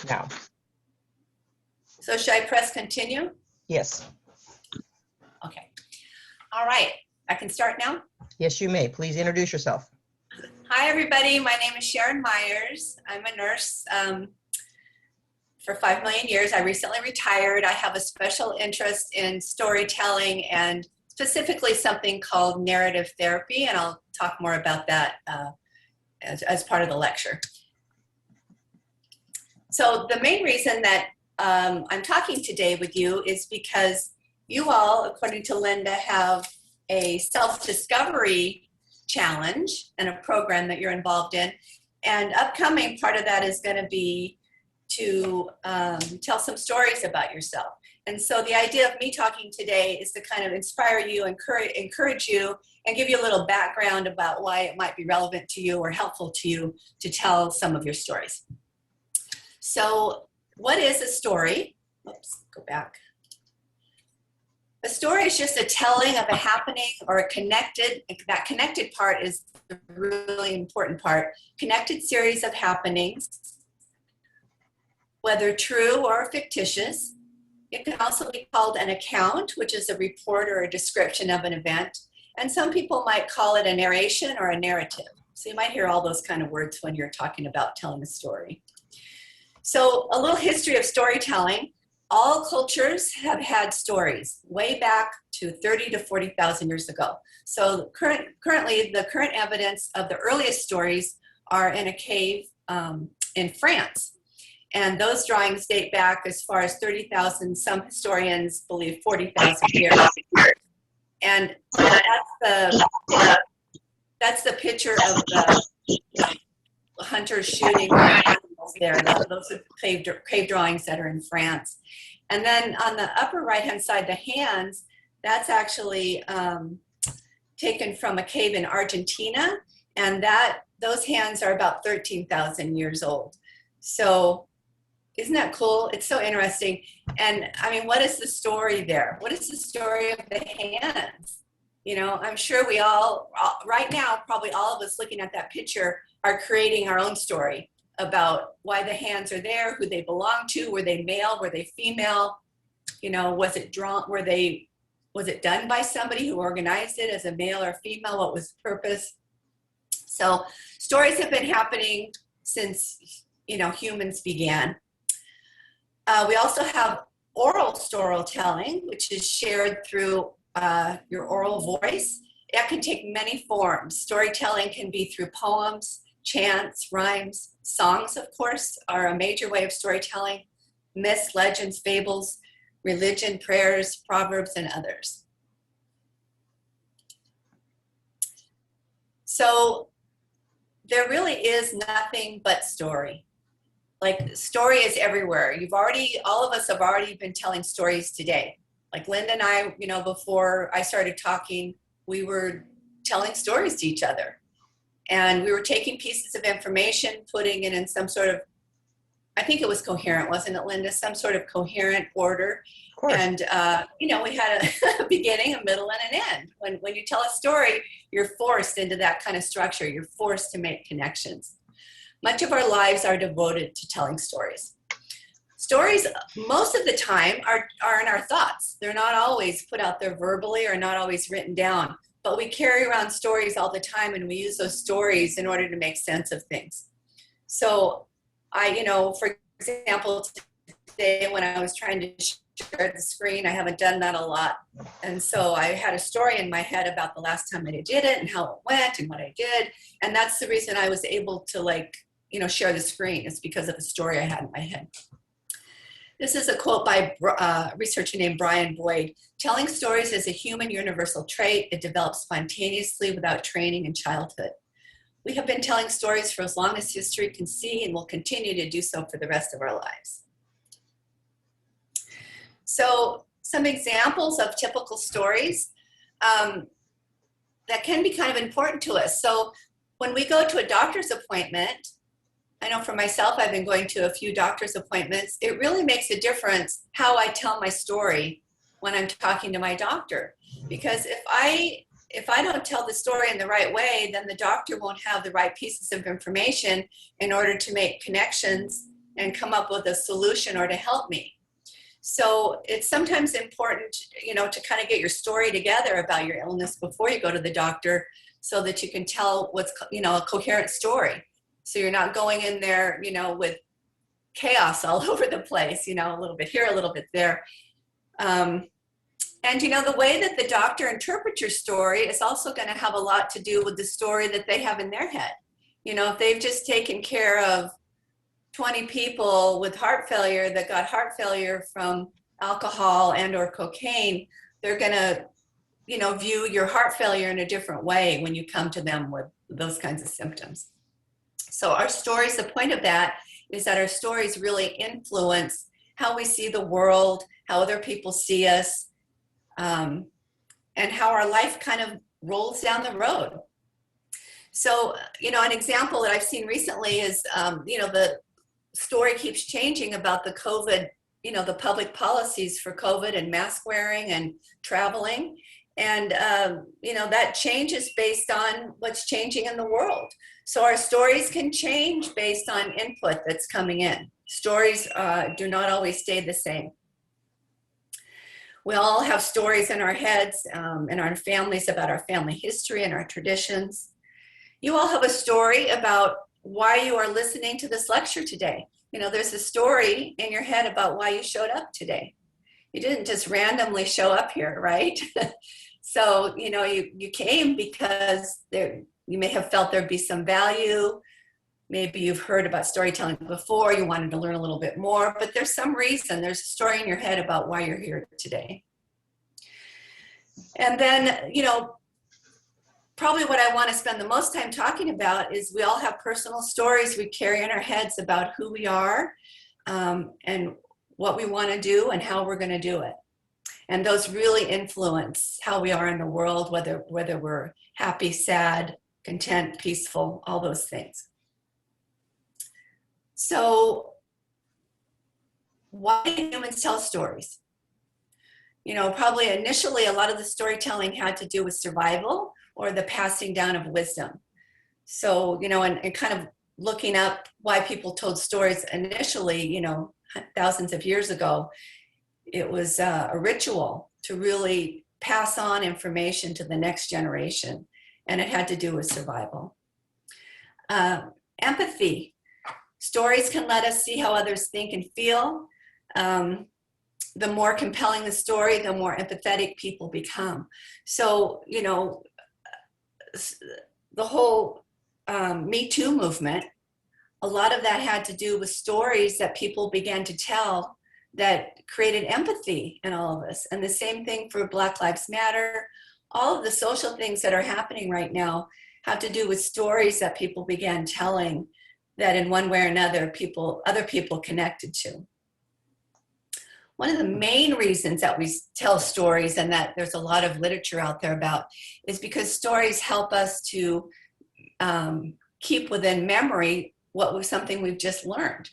now. So should I press continue? Yes. Okay. All right. I can start now? Yes, you may. Please introduce yourself. Hi, everybody. My name is Sharon Myers. I'm a nurse for 5 million years. I recently retired. I have a special interest in storytelling and specifically something called narrative therapy, and I'll talk more about that as part of the lecture. So the main reason that I'm talking today with you is because you all, according to Linda, have a self-discovery challenge and a program that you're involved in. And upcoming part of that is going to be to tell some stories about yourself. And so the idea of me talking today is to kind of inspire you, encourage you, and give you a little background about why it might be relevant to you or helpful to you to tell some of your stories. So what is a story? Oops, go back. A story is just a telling of a happening or a connected, that connected part is the really important part, connected series of happenings, whether true or fictitious. It can also be called an account, which is a report or a description of an event. And some people might call it a narration or a narrative. So you might hear all those kind of words when you're talking about telling a story. So a little history of storytelling. All cultures have had stories way back to 30 to 40,000 years ago. So currently, the current evidence of the earliest stories are in a cave in France. And those drawings date back as far as 30,000, some historians believe 40,000 years. And that's the picture of the hunters shooting animals there. Those are cave drawings that are in France. And then on the upper right-hand side, the hands, that's actually taken from a cave in Argentina. And those hands are about 13,000 years old. So isn't that cool? It's so interesting. And I mean, what is the story there? What is the story of the hands? You know, I'm sure we all, right now, probably all of us looking at that picture are creating our own story about why the hands are there, who they belong to, were they male, were they female? You know, was it done by somebody who organized it as a male or female? What was the purpose? So stories have been happening since, you know, humans began. We also have oral storytelling, which is shared through your oral voice. That can take many forms. Storytelling can be through poems, chants, rhymes. Songs, of course, are a major way of storytelling. Myths, legends, fables, religion, prayers, proverbs, and others. So there really is nothing but story. Like, story is everywhere. All of us have already been telling stories today. Like Linda and I, you know, before I started talking, we were telling stories to each other. And we were taking pieces of information, putting it in some sort of, I think it was coherent, wasn't it, Linda? Some sort of coherent order. Of course. And, you know, we had a beginning, a middle, and an end. When you tell a story, you're forced into that kind of structure. You're forced to make connections. Much of our lives are devoted to telling stories. Stories, most of the time, are in our thoughts. They're not always put out there verbally or not always written down. But we carry around stories all the time, and we use those stories in order to make sense of things. So for example, today when I was trying to share the screen, I haven't done that a lot. And so I had a story in my head about the last time I did it and how it went and what I did. And that's the reason I was able to share the screen. It's because of the story I had in my head. This is a quote by a researcher named Brian Boyd. Telling stories is a human universal trait. It develops spontaneously without training in childhood. We have been telling stories for as long as history can see and will continue to do so for the rest of our lives. So some examples of typical stories that can be kind of important to us. So when we go to a doctor's appointment, I know for myself, I've been going to a few doctor's appointments. It really makes a difference how I tell my story when I'm talking to my doctor. Because if I don't tell the story in the right way, then the doctor won't have the right pieces of information in order to make connections and come up with a solution or to help me. So it's sometimes important, to kind of get your story together about your illness before you go to the doctor so that you can tell what's, a coherent story. So you're not going in there, with chaos all over the place, a little bit here, a little bit there. And, the way that the doctor interprets your story is also going to have a lot to do with the story that they have in their head. If they've just taken care of 20 people with heart failure that got heart failure from alcohol and or cocaine, they're going to, view your heart failure in a different way when you come to them with those kinds of symptoms. So our stories, the point of that is that our stories really influence how we see the world, how other people see us, and how our life kind of rolls down the road. So, an example that I've seen recently is, the story keeps changing about the COVID, the public policies for COVID and mask wearing and traveling. And, that changes based on what's changing in the world. So our stories can change based on input that's coming in. Stories do not always stay the same. We all have stories in our heads, in our families, about our family history and our traditions. You all have a story about why you are listening to this lecture today. There's a story in your head about why you showed up today. You didn't just randomly show up here, right? So, you came because you may have felt there'd be some value. Maybe you've heard about storytelling before, you wanted to learn a little bit more, but there's some reason, there's a story in your head about why you're here today. And then, probably what I want to spend the most time talking about is we all have personal stories we carry in our heads about who we are, and what we want to do and how we're going to do it. And those really influence how we are in the world, whether we're happy, sad, content, peaceful, all those things. So why do humans tell stories? Probably initially a lot of the storytelling had to do with survival or the passing down of wisdom. So, and kind of looking up why people told stories initially, thousands of years ago, it was a ritual to really pass on information to the next generation, and it had to do with survival. Empathy. Stories can let us see how others think and feel. The more compelling the story, the more empathetic people become. So, the whole Me Too movement, a lot of that had to do with stories that people began to tell that created empathy in all of us. And the same thing for Black Lives Matter. All of the social things that are happening right now have to do with stories that people began telling that in one way or another, other people connected to. One of the main reasons that we tell stories, and that there's a lot of literature out there about, is because stories help us to keep within memory what was something we've just learned.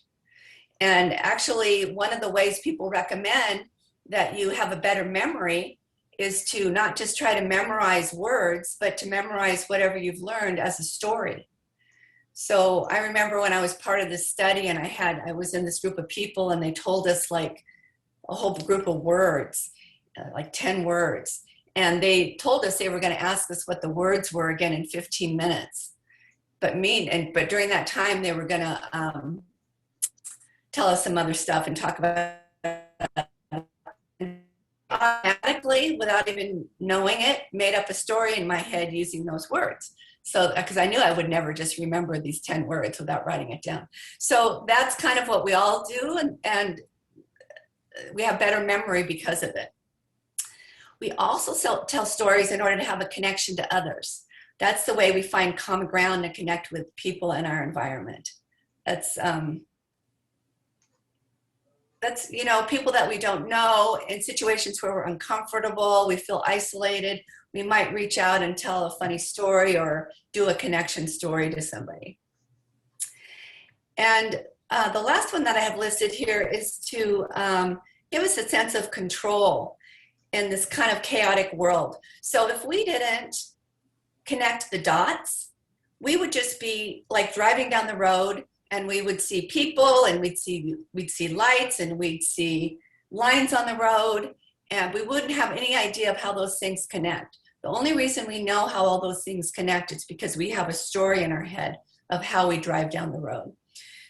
And actually, one of the ways people recommend that you have a better memory is to not just try to memorize words, but to memorize whatever you've learned as a story. So I remember when I was part of this study and I was in this group of people and they told us like a whole group of words, like 10 words. And they told us they were going to ask us what the words were again in 15 minutes. But during that time, they were going to tell us some other stuff and talk about it. Automatically, without even knowing it, made up a story in my head using those words. So, because I knew I would never just remember these 10 words without writing it down. So that's kind of what we all do, and we have better memory because of it. We also tell stories in order to have a connection to others. That's the way we find common ground to connect with people in our environment. That's people that we don't know, in situations where we're uncomfortable, we feel isolated, we might reach out and tell a funny story or do a connection story to somebody. And the last one that I have listed here is to give us a sense of control in this kind of chaotic world. So if we didn't connect the dots, we would just be like driving down the road and we would see people, and we'd see lights, and we'd see lines on the road, and we wouldn't have any idea of how those things connect. The only reason we know how all those things connect is because we have a story in our head of how we drive down the road.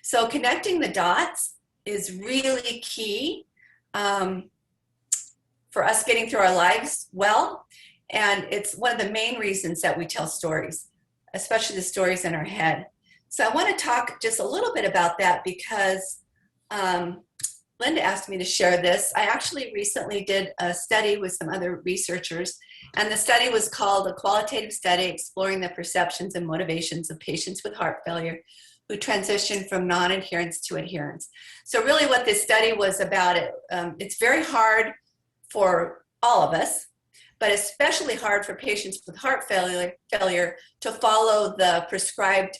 So connecting the dots is really key for us getting through our lives well. And it's one of the main reasons that we tell stories, especially the stories in our head. So I want to talk just a little bit about that because Linda asked me to share this. I actually recently did a study with some other researchers, and the study was called A Qualitative Study Exploring the Perceptions and Motivations of Patients with Heart Failure who transitioned from non-adherence to adherence. So really what this study was about, it's very hard for all of us, but especially hard for patients with heart failure to follow the prescribed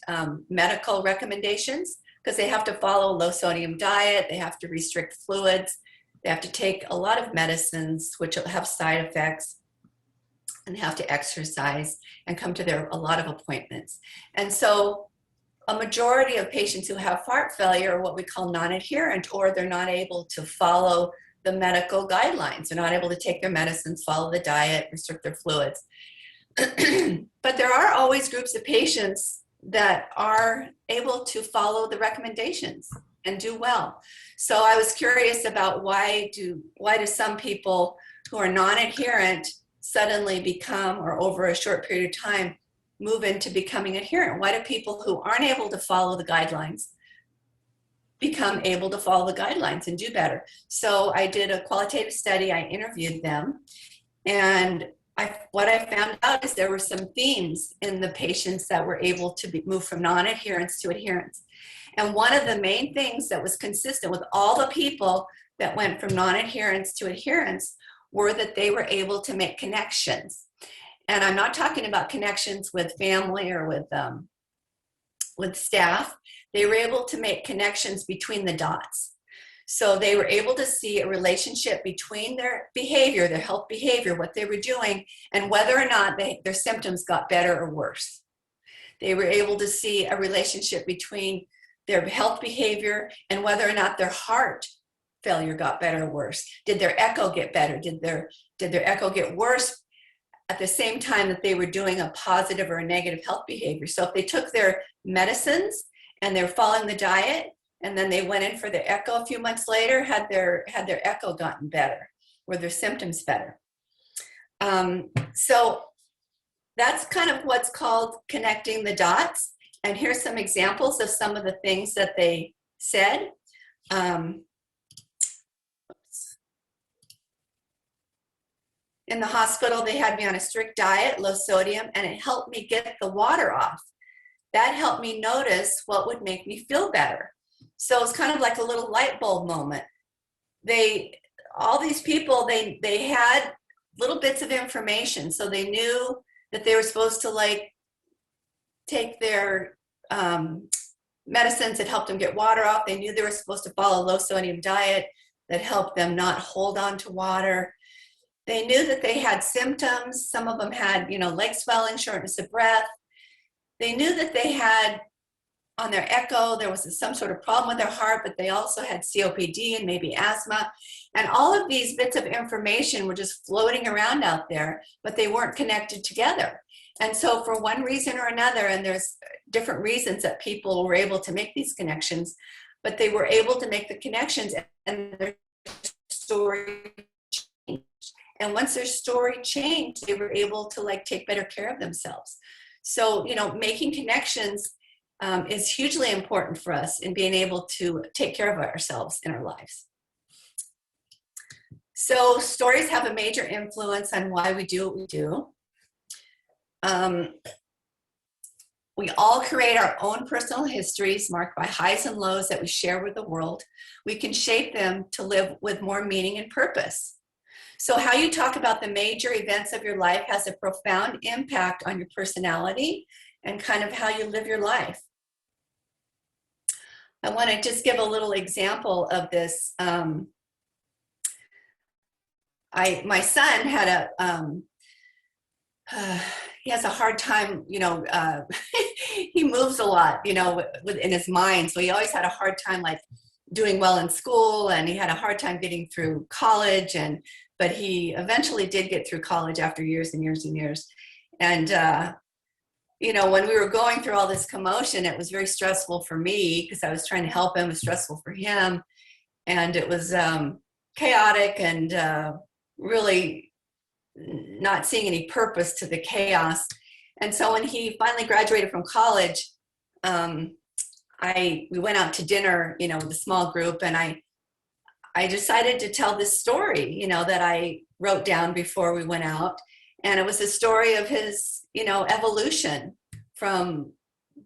medical recommendations, because they have to follow a low sodium diet, they have to restrict fluids, they have to take a lot of medicines which have side effects, and have to exercise and come to a lot of appointments. And so a majority of patients who have heart failure are what we call non-adherent, or they're not able to follow the medical guidelines. They're not able to take their medicines, follow the diet, restrict their fluids. But there are always groups of patients that are able to follow the recommendations and do well. So I was curious about why do some people who are non-adherent suddenly become, or over a short period of time, move into becoming adherent? Why do people who aren't able to follow the guidelines become able to follow the guidelines and do better? So I did a qualitative study, I interviewed them, and what I found out is there were some themes in the patients that were able to move from non-adherence to adherence. And one of the main things that was consistent with all the people that went from non-adherence to adherence were that they were able to make connections. And I'm not talking about connections with family or with staff. They were able to make connections between the dots. So they were able to see a relationship between their behavior, their health behavior, what they were doing, and whether or not their symptoms got better or worse. They were able to see a relationship between their health behavior and whether or not their heart failure got better or worse. Did their echo get better? Did their echo get worse at the same time that they were doing a positive or a negative health behavior? So if they took their medicines and they're following the diet, and then they went in for their echo a few months later, had their echo gotten better? Were their symptoms better? So that's kind of what's called connecting the dots. And here's some examples of some of the things that they said. In the hospital, they had me on a strict diet, low sodium, and it helped me get the water off. That helped me notice what would make me feel better. So it's kind of like a little light bulb moment. All these people, they had little bits of information. So they knew that they were supposed to take their medicines that helped them get water off. They knew they were supposed to follow a low sodium diet that helped them not hold on to water. They knew that they had symptoms. Some of them had, leg swelling, shortness of breath. They knew that they had, on their echo, there was some sort of problem with their heart, but they also had COPD and maybe asthma. And all of these bits of information were just floating around out there, but they weren't connected together. And so for one reason or another, and there's different reasons that people were able to make these connections, but they were able to make the connections and their story changed. And once their story changed, they were able to take better care of themselves. So, making connections is hugely important for us in being able to take care of ourselves in our lives. So stories have a major influence on why we do what we do. We all create our own personal histories marked by highs and lows that we share with the world. We can shape them to live with more meaning and purpose. So how you talk about the major events of your life has a profound impact on your personality and kind of how you live your life. I want to just give a little example of this. My son had he has a hard time, he moves a lot, within his mind. So he always had a hard time like doing well in school, and he had a hard time getting through college. But he eventually did get through college after years and years and years. And, when we were going through all this commotion, it was very stressful for me because I was trying to help him. It was stressful for him. And it was chaotic and really not seeing any purpose to the chaos. And so when he finally graduated from college, we went out to dinner, with a small group, and I decided to tell this story, that I wrote down before we went out. And it was a story of his, evolution from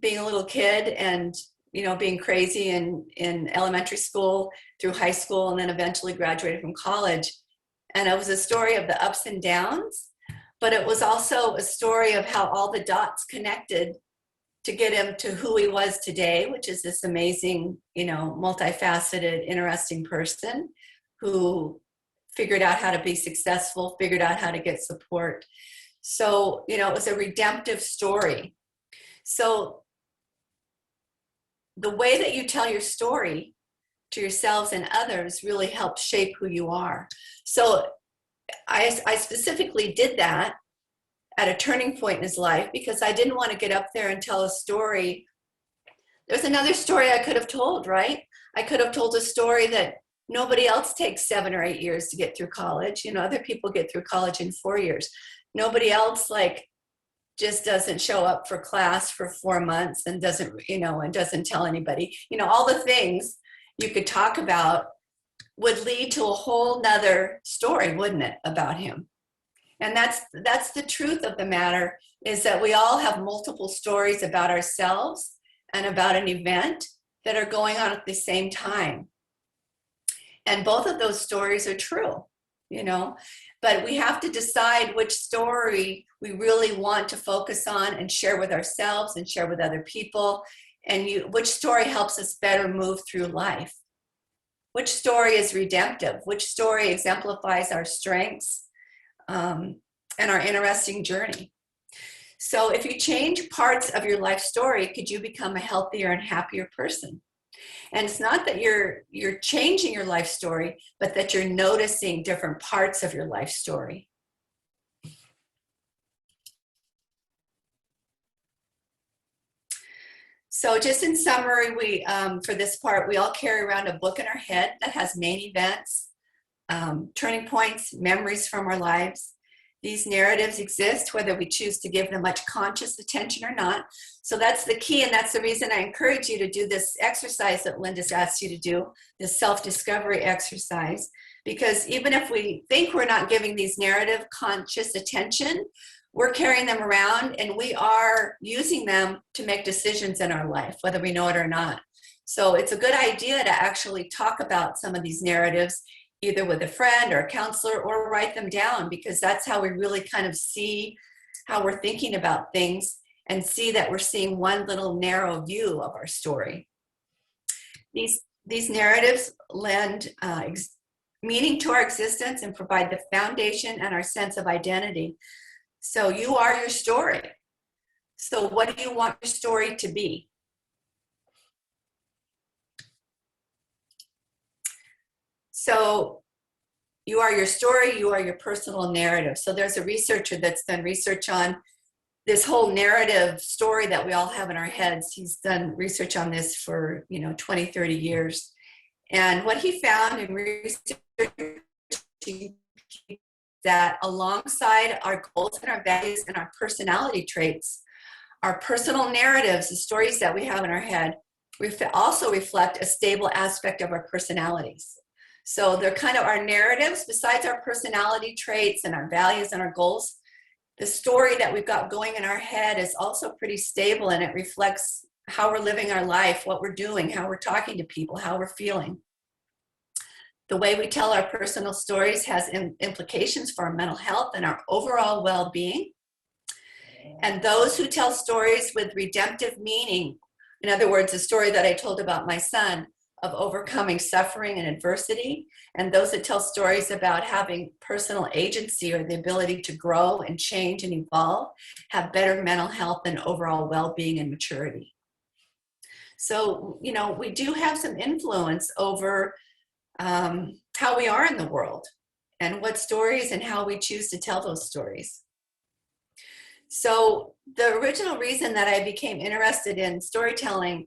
being a little kid and, being crazy in elementary school through high school, and then eventually graduated from college. And it was a story of the ups and downs, but it was also a story of how all the dots connected to get him to who he was today, which is this amazing, multifaceted, interesting person who figured out how to be successful, figured out how to get support. So, it was a redemptive story. So the way that you tell your story to yourselves and others really helps shape who you are. So I specifically did that at a turning point in his life because I didn't want to get up there and tell a story. There's another story I could have told, right? I could have told a story that nobody else takes 7 or 8 years to get through college. Other people get through college in 4 years. Nobody else just doesn't show up for class for 4 months and doesn't tell anybody. All the things you could talk about would lead to a whole nother story, wouldn't it, about him? And that's the truth of the matter, is that we all have multiple stories about ourselves and about an event that are going on at the same time. And both of those stories are true, but we have to decide which story we really want to focus on and share with ourselves and share with other people, and which story helps us better move through life. Which story is redemptive? Which story exemplifies our strengths and our interesting journey? So if you change parts of your life story, could you become a healthier and happier person? And it's not that you're changing your life story, but that you're noticing different parts of your life story. So just in summary, we for this part, we all carry around a book in our head that has main events, turning points, memories from our lives. These narratives exist whether we choose to give them much conscious attention or not. So that's the key, and that's the reason I encourage you to do this exercise that Linda's asked you to do, this self-discovery exercise, because even if we think we're not giving these narrative conscious attention, we're carrying them around and we are using them to make decisions in our life, whether we know it or not. So it's a good idea to actually talk about some of these narratives, either with a friend or a counselor, or write them down, because that's how we really kind of see how we're thinking about things and see that we're seeing one little narrow view of our story. These narratives lend meaning to our existence and provide the foundation and our sense of identity. So you are your story. So what do you want your story to be? So you are your story, you are your personal narrative. So there's a researcher that's done research on this whole narrative story that we all have in our heads. He's done research on this for 20, 30 years. And what he found in research that alongside our goals and our values and our personality traits, our personal narratives, the stories that we have in our head, also reflect a stable aspect of our personalities. So they're kind of our narratives, besides our personality traits and our values and our goals. The story that we've got going in our head is also pretty stable, and it reflects how we're living our life, what we're doing, how we're talking to people, how we're feeling. The way we tell our personal stories has implications for our mental health and our overall well-being. And those who tell stories with redemptive meaning, in other words, the story that I told about my son, of overcoming suffering and adversity, and those that tell stories about having personal agency or the ability to grow and change and evolve have better mental health and overall well-being and maturity. So, you know, we do have some influence over how we are in the world and what stories and how we choose to tell those stories. So the original reason that I became interested in storytelling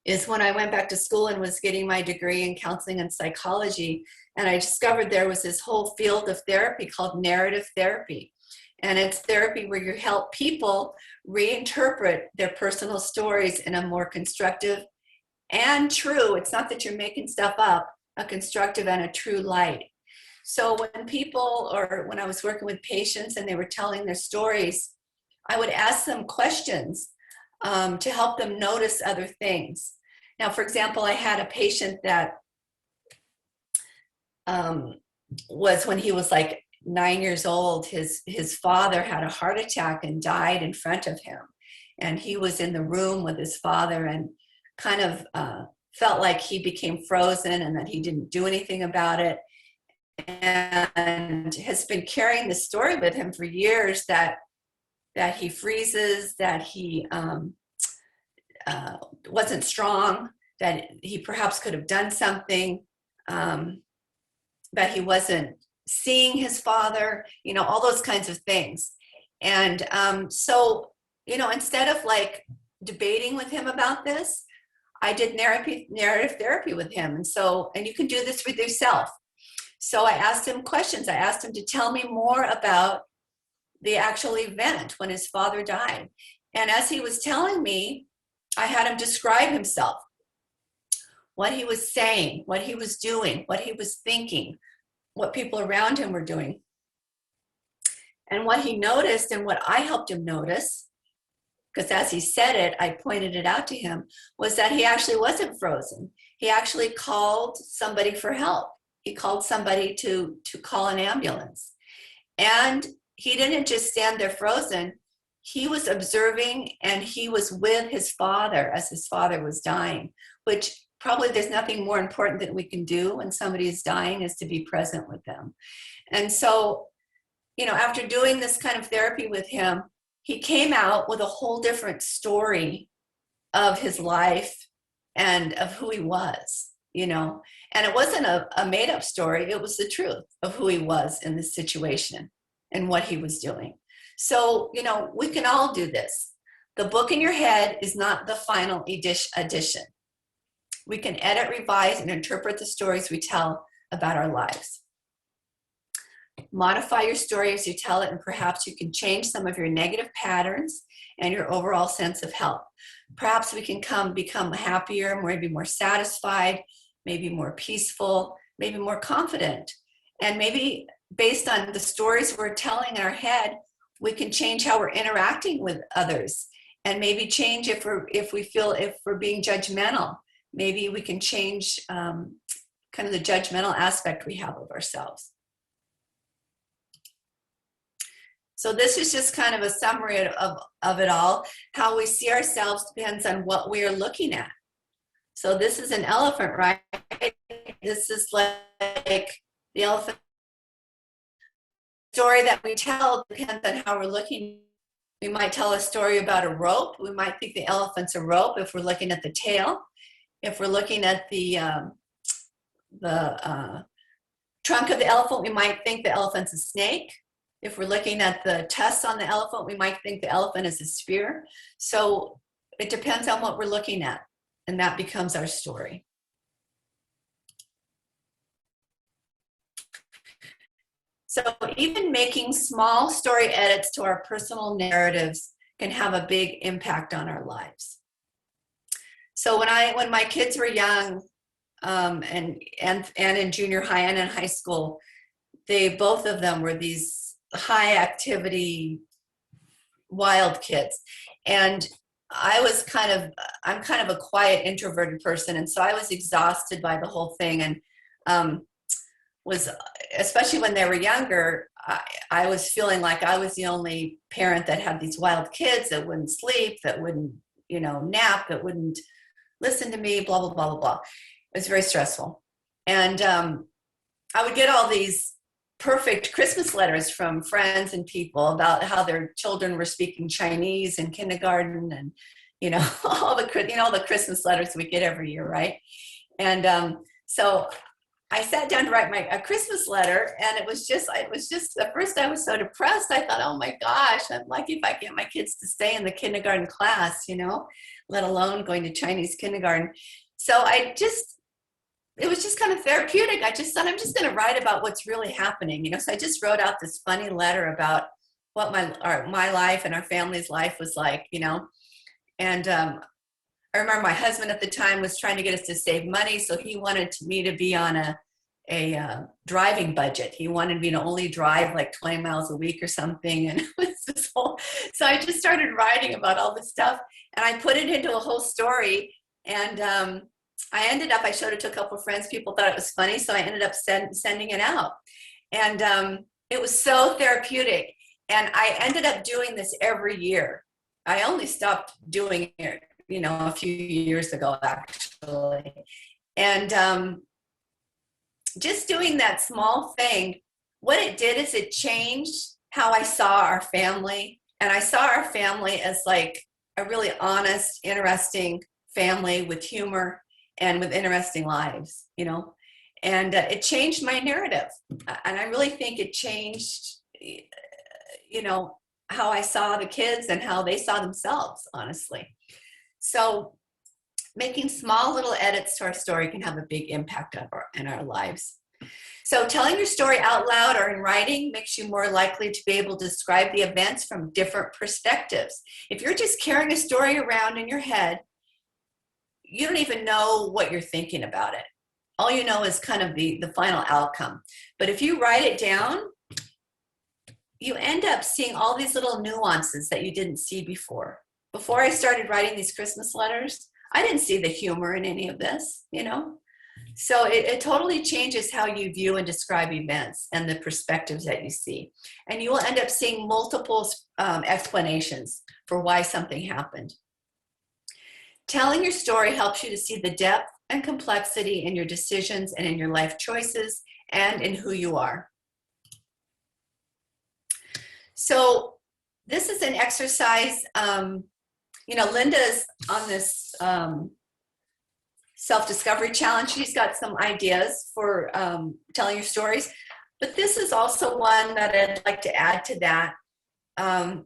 is when I went back to school and was getting my degree in counseling and psychology, and I discovered there was this whole field of therapy called narrative therapy. And it's therapy where you help people reinterpret their personal stories in a more constructive and true, it's not that you're making stuff up, a constructive and a true light. So when people, or when I was working with patients and they were telling their stories, I would ask them questions to help them notice other things. Now, for example, I had a patient that was, when he was like 9 years old, his father had a heart attack and died in front of him. And he was in the room with his father and kind of felt like he became frozen and that he didn't do anything about it. And has been carrying this story with him for years that he freezes, that he wasn't strong, that he perhaps could have done something, that he wasn't seeing his father, you know, all those kinds of things. And so, you know, instead of like debating with him about this, I did narrative therapy with him. And so, and you can do this with yourself. So I asked him questions. I asked him to tell me more about the actual event when his father died. And as he was telling me, I had him describe himself, what he was saying, what he was doing, what he was thinking, what people around him were doing. And what he noticed and what I helped him notice, because as he said it, I pointed it out to him, was that he actually wasn't frozen. He actually called somebody for help. He called somebody to call an ambulance. And he didn't just stand there frozen. He was observing and he was with his father as his father was dying, which probably there's nothing more important that we can do when somebody is dying is to be present with them. And so, you know, after doing this kind of therapy with him, he came out with a whole different story of his life and of who he was, you know. And it wasn't a made-up story. It was the truth of who he was in this situation and what he was doing. So, you know, we can all do this. The book in your head is not the final edition. We can edit, revise, and interpret the stories we tell about our lives. Modify your story as you tell it, and perhaps you can change some of your negative patterns and your overall sense of health. Perhaps we can become happier, maybe more satisfied, maybe more peaceful, maybe more confident. And maybe based on the stories we're telling in our head, we can change how we're interacting with others. And maybe change if we're being judgmental. Maybe we can change kind of the judgmental aspect we have of ourselves. So this is just kind of a summary of it all. How we see ourselves depends on what we are looking at. So this is an elephant, right? This is like the elephant. Story that we tell depends on how we're looking. We might tell a story about a rope. We might think the elephant's a rope if we're looking at the tail. If we're looking at the trunk of the elephant, we might think the elephant's a snake. If we're looking at the tusks on the elephant, we might think the elephant is a spear. So it depends on what we're looking at, and that becomes our story. So even making small story edits to our personal narratives can have a big impact on our lives. So when my kids were young, and in junior high and in high school, both of them were these high activity, wild kids. And I'm kind of a quiet, introverted person. And so I was exhausted by the whole thing. And especially when they were younger, I was feeling like I was the only parent that had these wild kids that wouldn't sleep, that wouldn't, nap, that wouldn't listen to me, blah, blah, blah, blah, blah. It was very stressful. And I would get all these perfect Christmas letters from friends and people about how their children were speaking Chinese in kindergarten, and all the Christmas letters we get every year, right? And so I sat down to write a Christmas letter, and it was just at first I was so depressed. I thought, oh my gosh, I'm lucky if I get my kids to stay in the kindergarten class, let alone going to Chinese kindergarten. So it was just kind of therapeutic. I just thought, I'm just going to write about what's really happening, So I just wrote out this funny letter about what my life and our family's life was like, And I remember my husband at the time was trying to get us to save money, so he wanted me to be on a driving budget. He wanted me to only drive like 20 miles a week or something, and it was this whole. So I just started writing about all this stuff, and I put it into a whole story, and I showed it to a couple of friends. People thought it was funny, so I ended up sending it out. And it was so therapeutic. And I ended up doing this every year. I only stopped doing it, a few years ago, actually. And just doing that small thing, what it did is it changed how I saw our family. And I saw our family as like a really honest, interesting family with humor and with interesting lives, and it changed my narrative. And I really think it changed, how I saw the kids and how they saw themselves, honestly. So making small little edits to our story can have a big impact in our lives. So telling your story out loud or in writing makes you more likely to be able to describe the events from different perspectives. If you're just carrying a story around in your head, you don't even know what you're thinking about it. All you know is kind of the final outcome. But if you write it down, you end up seeing all these little nuances that you didn't see before. Before I started writing these Christmas letters, I didn't see the humor in any of this, So it totally changes how you view and describe events and the perspectives that you see. And you will end up seeing multiple explanations for why something happened. Telling your story helps you to see the depth and complexity in your decisions and in your life choices and in who you are. So this is an exercise, Linda's on this self-discovery challenge. She's got some ideas for telling your stories, but this is also one that I'd like to add to that.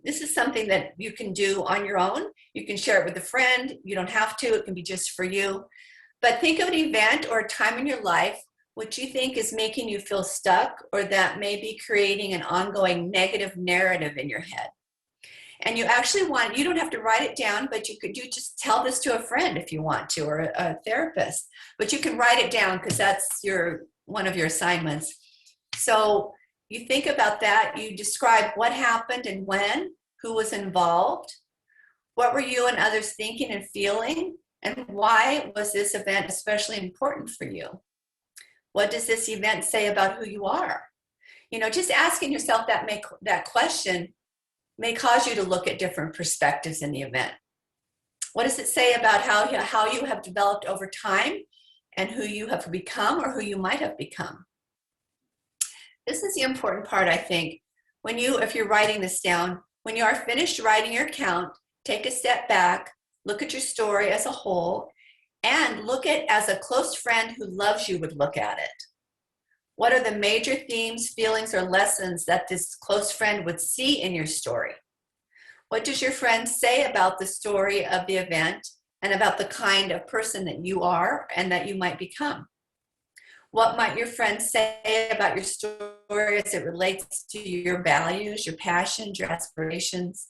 This is something that you can do on your own. You can share it with a friend. You don't have to. It can be just for you. But think of an event or a time in your life which you think is making you feel stuck or that may be creating an ongoing negative narrative in your head. And you actually you don't have to write it down, but you just tell this to a friend if you want to, or a therapist. But you can write it down because that's one of your assignments. So you think about that, you describe what happened and when, who was involved, what were you and others thinking and feeling, and why was this event especially important for you? What does this event say about who you are? Just asking yourself that question may cause you to look at different perspectives in the event. What does it say about how you have developed over time and who you have become or who you might have become? This is the important part, I think. If you're writing this down, when you are finished writing your account, take a step back, look at your story as a whole, and look at it as a close friend who loves you would look at it. What are the major themes, feelings, or lessons that this close friend would see in your story? What does your friend say about the story of the event and about the kind of person that you are and that you might become? What might your friends say about your story as it relates to your values, your passions, your aspirations,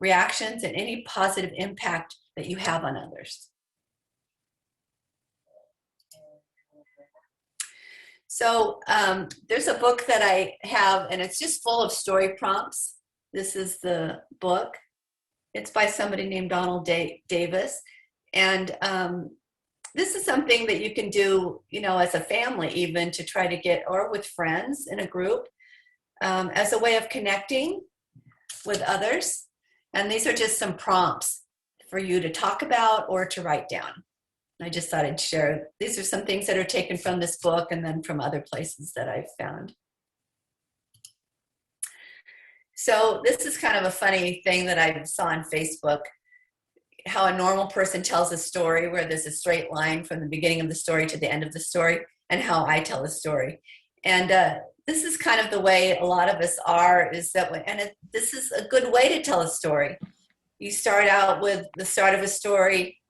reactions, and any positive impact that you have on others? So there's a book that I have, and it's just full of story prompts. This is the book. It's by somebody named Donald Davis. And this is something that you can do, as a family even, to try to get, or with friends in a group, as a way of connecting with others. And these are just some prompts for you to talk about or to write down. I just thought I'd share. These are some things that are taken from this book and then from other places that I've found. So this is kind of a funny thing that I saw on Facebook, how a normal person tells a story where there's a straight line from the beginning of the story to the end of the story, and how I tell a story. And this is kind of the way a lot of us are, is that way, and this is a good way to tell a story. You start out with the start of a story.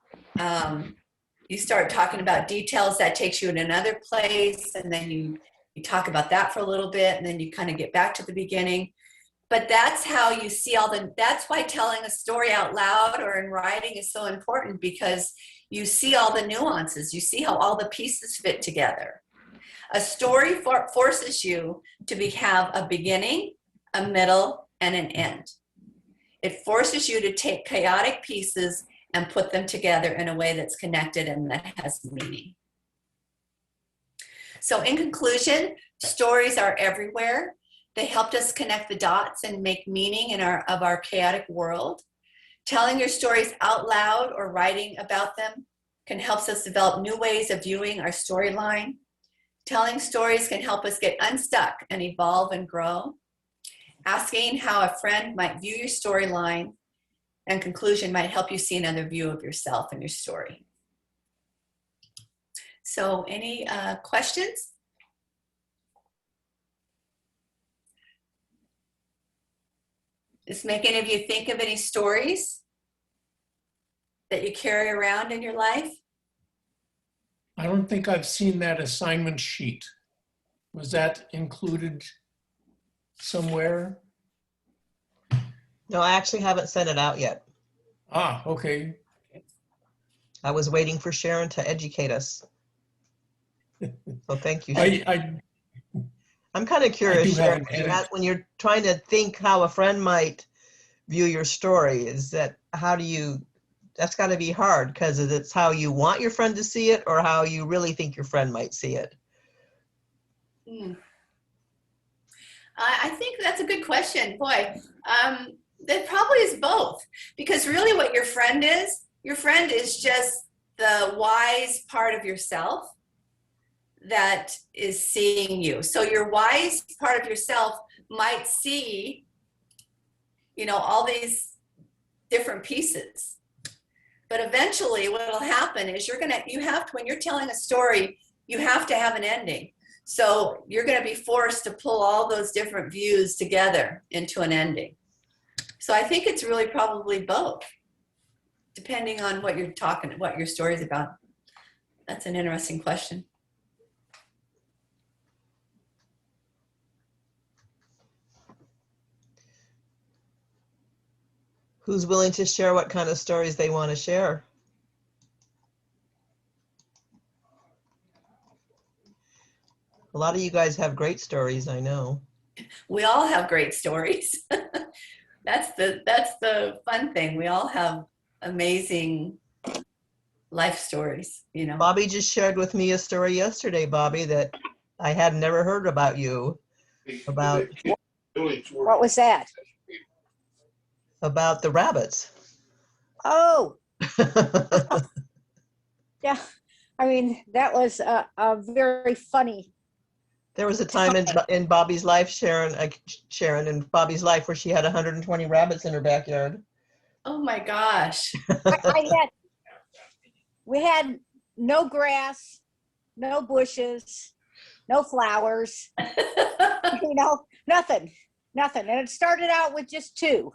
You start talking about details that takes you in another place, and then you talk about that for a little bit, and then you kind of get back to the beginning. But that's how you see that's why telling a story out loud or in writing is so important, because you see all the nuances. You see how all the pieces fit together. A story forces you to have a beginning, a middle, and an end. It forces you to take chaotic pieces and put them together in a way that's connected and that has meaning. So in conclusion, stories are everywhere. They helped us connect the dots and make meaning of our chaotic world. Telling your stories out loud or writing about them can help us develop new ways of viewing our storyline. Telling stories can help us get unstuck and evolve and grow. Asking how a friend might view your storyline and conclusion might help you see another view of yourself and your story. So any questions? Does make any of you think of any stories that you carry around in your life? I don't think I've seen that assignment sheet. Was that included somewhere? No, I actually haven't sent it out yet. Ah, okay. I was waiting for Sharon to educate us. So thank you, Sharon. I'm kind of curious, Sharon, when you're trying to think how a friend might view your story, that's got to be hard, because it's how you want your friend to see it or how you really think your friend might see it. I think that's a good question. Boy, that probably is both, because really what your friend is just the wise part of yourself that is seeing you. So your wise part of yourself might see, all these different pieces. But eventually what will happen is when you're telling a story, you have to have an ending. So you're going to be forced to pull all those different views together into an ending. So I think it's really probably both, depending on what your story's about. That's an interesting question. Who's willing to share what kind of stories they want to share? A lot of you guys have great stories, I know. We all have great stories. That's the fun thing. We all have amazing life stories, Bobby just shared with me a story yesterday, Bobby, that I had never heard about you. What was that? About the rabbits. Oh. Yeah. I mean, that was a very funny. There was a time in Bobby's life, Sharon, in Bobby's life, where she had 120 rabbits in her backyard. Oh my gosh. We had no grass, no bushes, no flowers, nothing. And it started out with just 2.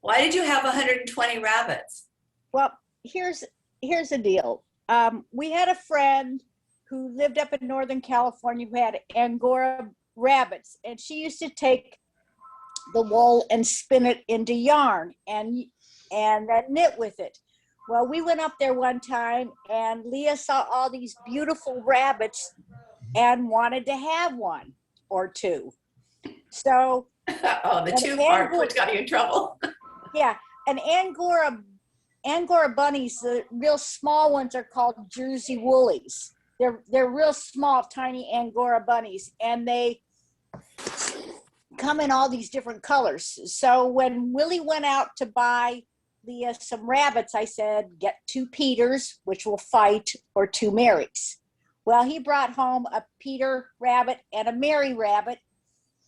Why did you have 120 rabbits? Well, here's the deal. We had a friend who lived up in Northern California who had Angora rabbits, and she used to take the wool and spin it into yarn and knit with it. Well, we went up there one time, and Leah saw all these beautiful rabbits and wanted to have one or 2. So the 2 part which got you in trouble. Yeah, and Angora bunnies, the real small ones, are called Jersey Woolies. They're real small, tiny Angora bunnies, and they come in all these different colors. So when Willie went out to buy Leah some rabbits. I said, get 2 Peters, which will fight, or 2 Marys. Well, he brought home a Peter rabbit and a Mary rabbit.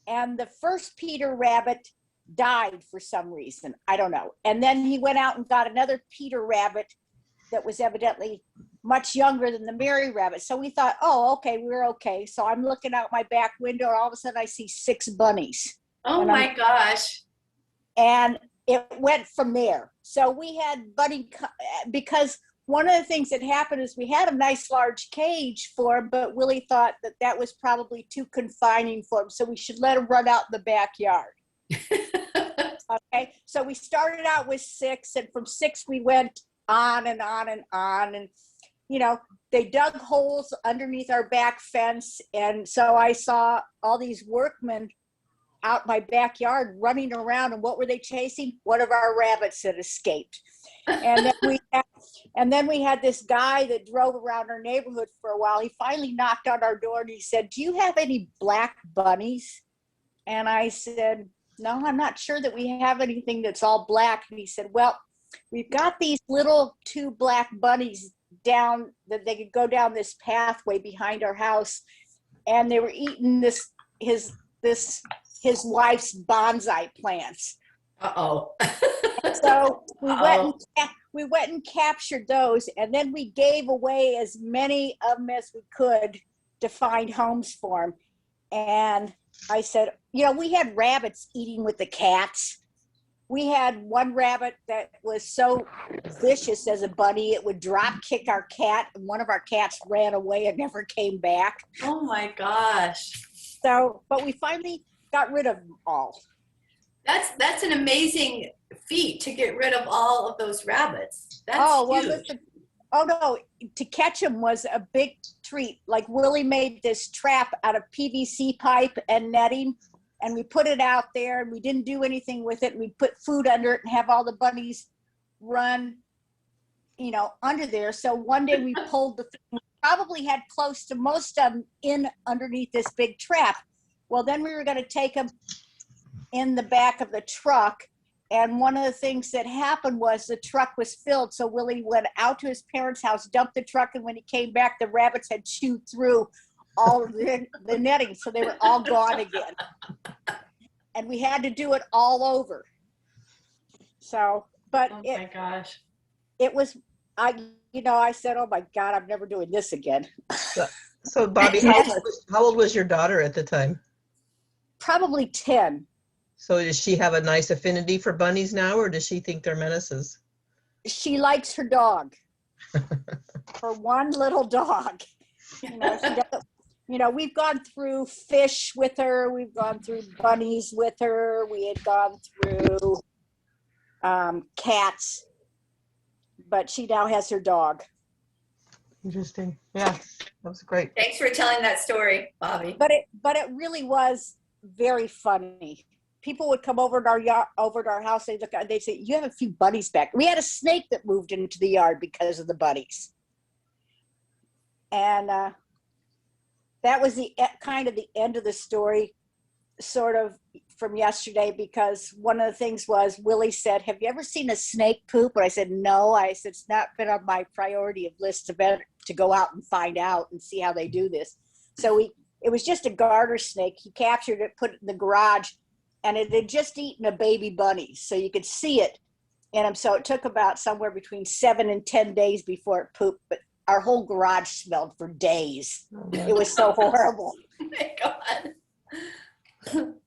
And the first Peter rabbit died for some reason. I don't know. And then he went out and got another Peter rabbit that was evidently much younger than the Mary rabbit. So we thought, oh, okay, we're okay. So I'm looking out my back window, and all of a sudden I see 6 bunnies. Oh my gosh. And it went from there. So we had bunny, because one of the things that happened is we had a nice large cage for him, but Willie thought that that was probably too confining for him. So we should let him run out in the backyard. Okay. So we started out with 6, and from 6 we went on and on and on. And, you know, they dug holes underneath our back fence. And so I saw all these workmen out my backyard running around, and what were they chasing? One of our rabbits that escaped. And then we had this guy that drove around our neighborhood for a while. He finally knocked on our door and he said, do you have any black bunnies? And I said, no, I'm not sure that we have anything that's all black. And he said, well, we've got these little 2 black bunnies down, that they could go down this pathway behind our house, and they were eating his wife's bonsai plants. Uh-oh. So we went and captured those, and then we gave away as many of them as we could to find homes for them. And I said, you know, we had rabbits eating with the cats. We had one rabbit that was so vicious as a bunny, it would drop kick our cat, and one of our cats ran away and never came back. Oh my gosh. So, but we finally got rid of them all. That's an amazing feat, to get rid of all of those rabbits. That's huge. Listen, oh no, to catch them was a big treat. Like Willie made this trap out of PVC pipe and netting, and we put it out there, and we didn't do anything with it. And we put food under it and have all the bunnies run, you know, under there. So one day we pulled the thing, probably had close to most of them in underneath this big trap. Well, then we were going to take them in the back of the truck. And one of the things that happened was the truck was filled. So Willie went out to his parents' house, dumped the truck, and when he came back, the rabbits had chewed through all of the netting. So they were all gone again. And we had to do it all over. So, but oh my gosh. It was, I said, oh my God, I'm never doing this again. So Bobby, how old was your daughter at the time? Probably 10. So does she have a nice affinity for bunnies now, or does she think they're menaces? She likes her dog. Her one little dog. You know, we've gone through fish with her. We've gone through bunnies with her. We had gone through cats, but she now has her dog. Interesting. Yeah, that was great. Thanks for telling that story, Bobby. But it really was very funny. People would come over to our house. They'd say, "You have a few bunnies back." We had a snake that moved into the yard because of the bunnies, and that was the kind of the end of the story, sort of, from yesterday. Because one of the things was, Willie said, "Have you ever seen a snake poop?" And I said, "No." I said, "It's not been on my priority of list to go out and find out and see how they do this." So it was just a garter snake. He captured it, put it in the garage, and it had just eaten a baby bunny. So you could see it in him. So it took about somewhere between 7 and 10 days before it pooped, but our whole garage smelled for days. It was so horrible. Oh my God.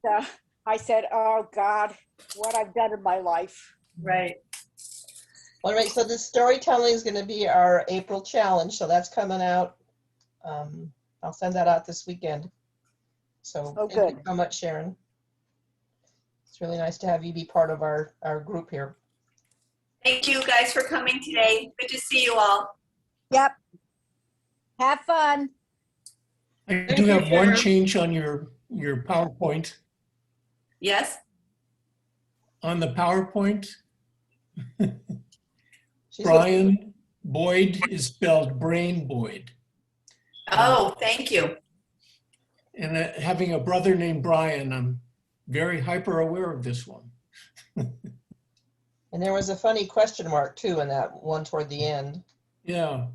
So I said, oh God, what I've done in my life. Right. All right, so the storytelling is going to be our April challenge. So that's coming out. I'll send that out this weekend. So thank you so much, Sharon. It's really nice to have you be part of our group here. Thank you guys for coming today. Good to see you all. Yep. Have fun. I do have one change on your PowerPoint. Yes? On the PowerPoint, Brian Boyd is spelled Brain Boyd. Oh, thank you. And having a brother named Brian, I'm very hyper aware of this one. And there was a funny question mark too in that one toward the end. Yeah.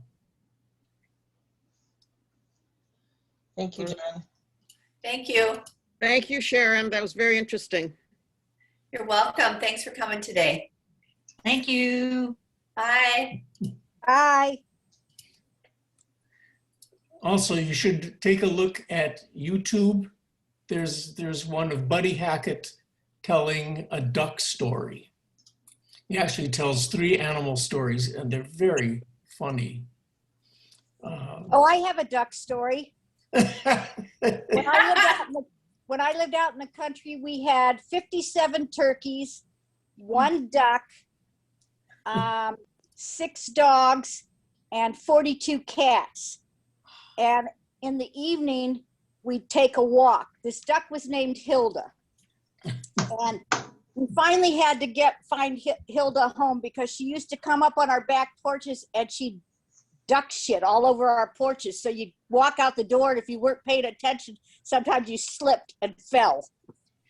Thank you, Jen. Thank you. Thank you, Sharon. That was very interesting. You're welcome. Thanks for coming today. Thank you. Bye. Bye. Also, you should take a look at YouTube. There's one of Buddy Hackett telling a duck story. He actually tells 3 animal stories, and they're very funny. Oh, I have a duck story. When I lived out in the country, we had 57 turkeys, 1 duck, 6 dogs, and 42 cats. And in the evening, we'd take a walk. This duck was named Hilda. And we finally had to find Hilda home because she used to come up on our back porches and she'd duck shit all over our porches. So you'd walk out the door, and if you weren't paying attention, sometimes you slipped and fell.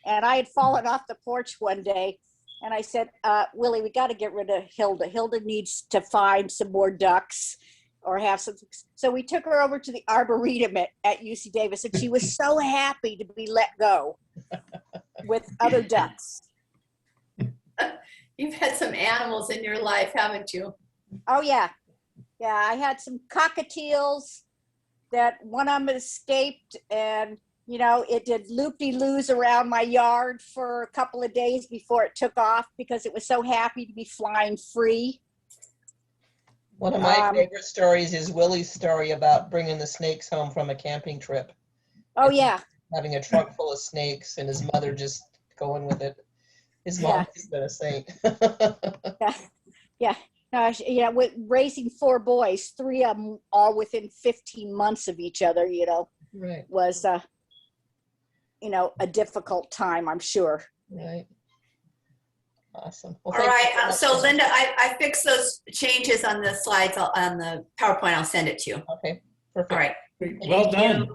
And I had fallen off the porch one day, and I said, Willie, we got to get rid of Hilda. Hilda needs to find some more ducks or have some. So we took her over to the Arboretum at UC Davis, and she was so happy to be let go with other ducks. You've had some animals in your life, haven't you? Oh, yeah. Yeah, I had some cockatiels that one of them escaped, and, you know, it did loop-de-loos around my yard for a couple of days before it took off because it was so happy to be flying free. One of my favorite stories is Willie's story about bringing the snakes home from a camping trip. Oh, yeah. Having a trunk full of snakes and his mother just going with it. His mom has been a saint. Yeah. With raising 4 boys, 3 of them all within 15 months of each other, you know, Right. was, you know, a difficult time, I'm sure. Right. Awesome. Well, All right. So Linda, I fixed those changes on the slides on the PowerPoint. I'll send it to you. Okay. Perfect. All right. Well done.